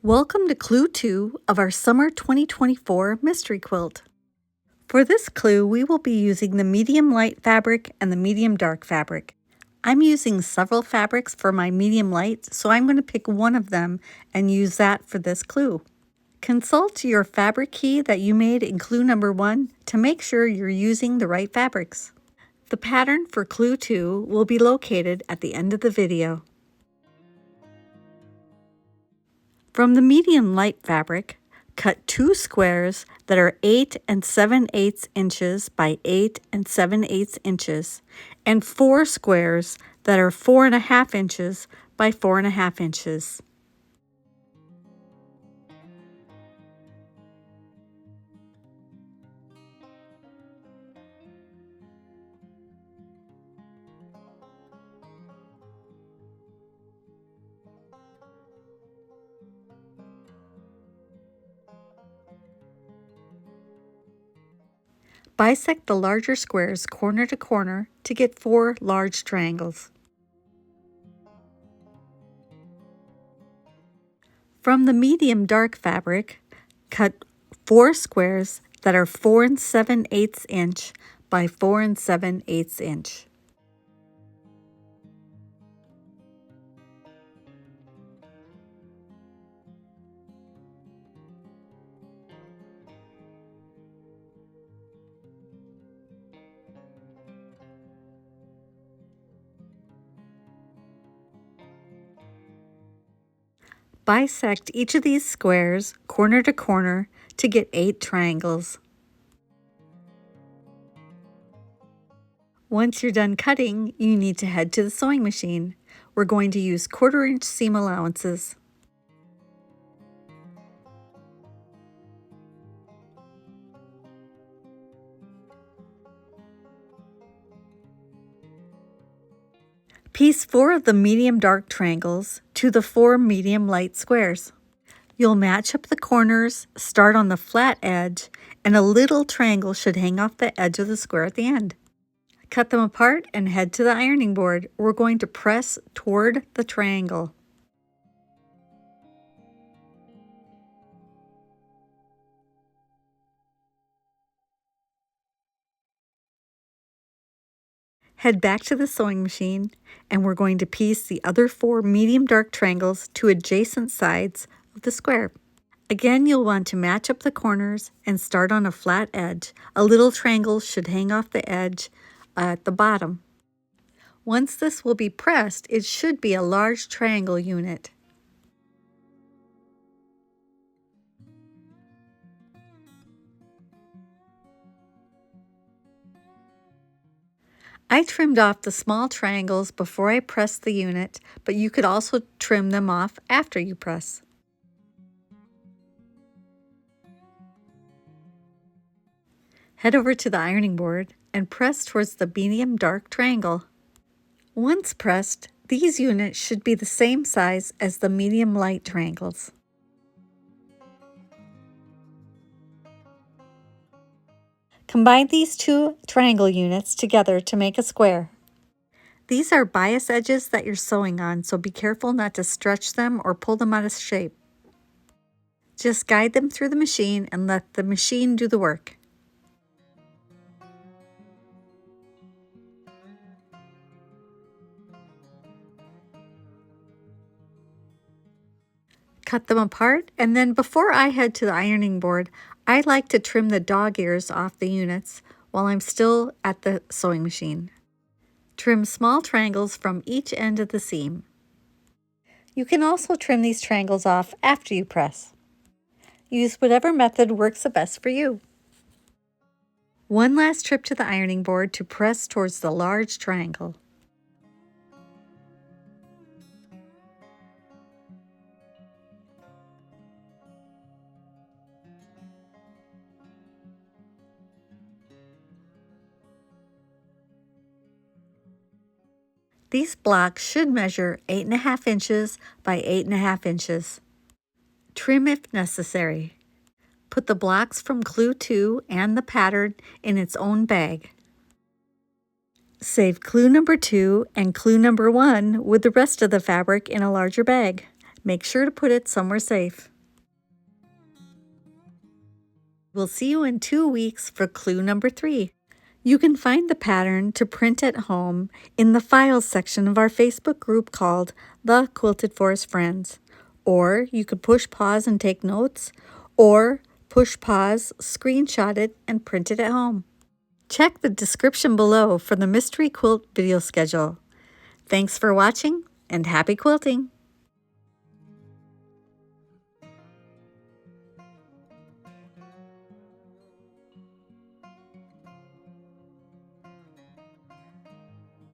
Welcome to Clue 2 of our Summer 2024 Mystery Quilt. For this clue, we will be using the medium light fabric and the medium dark fabric. I'm using several fabrics for my medium light, so I'm going to pick one of them and use that for this clue. Consult your fabric key that you made in clue number 1 to make sure you're using the right fabrics. The pattern for clue 2 will be located at the end of the video. From the medium light fabric, cut 2 squares that are 8 7/8 inches by 8 7/8 inches and 4 squares that are 4.5 inches by 4.5 inches. Bisect the larger squares corner to corner to get 4 large triangles. From the medium dark fabric, cut 4 squares that are 4 7/8 inch by 4 7/8 inch. Bisect each of these squares corner to corner to get 8 triangles. Once you're done cutting, you need to head to the sewing machine. We're going to use 1/4 inch seam allowances. Piece 4 of the medium dark triangles to the 4 medium light squares. You'll match up the corners, start on the flat edge, and a little triangle should hang off the edge of the square at the end. Cut them apart and head to the ironing board. We're going to press toward the triangle. Head back to the sewing machine, and we're going to piece the other 4 medium dark triangles to adjacent sides of the square. Again, you'll want to match up the corners and start on a flat edge. A little triangle should hang off the edge at the bottom. Once this will be pressed, it should be a large triangle unit. I trimmed off the small triangles before I pressed the unit, but you could also trim them off after you press. Head over to the ironing board and press towards the medium dark triangle. Once pressed, these units should be the same size as the medium light triangles. Combine these 2 triangle units together to make a square. These are bias edges that you're sewing on, so be careful not to stretch them or pull them out of shape. Just guide them through the machine and let the machine do the work. Cut them apart, and then before I head to the ironing board, I like to trim the dog ears off the units while I'm still at the sewing machine. Trim small triangles from each end of the seam. You can also trim these triangles off after you press. Use whatever method works the best for you. One last trip to the ironing board to press towards the large triangle. These blocks should measure 8.5 inches by 8.5 inches. Trim if necessary. Put the blocks from Clue 2 and the pattern in its own bag. Save Clue number 2 and Clue number 1 with the rest of the fabric in a larger bag. Make sure to put it somewhere safe. We'll see you in 2 weeks for clue number 3. You can find the pattern to print at home in the Files section of our Facebook group called The Quilted Forest Friends. Or you could push pause and take notes, or push pause, screenshot it, and print it at home. Check the description below for the Mystery Quilt video schedule. Thanks for watching, and happy quilting!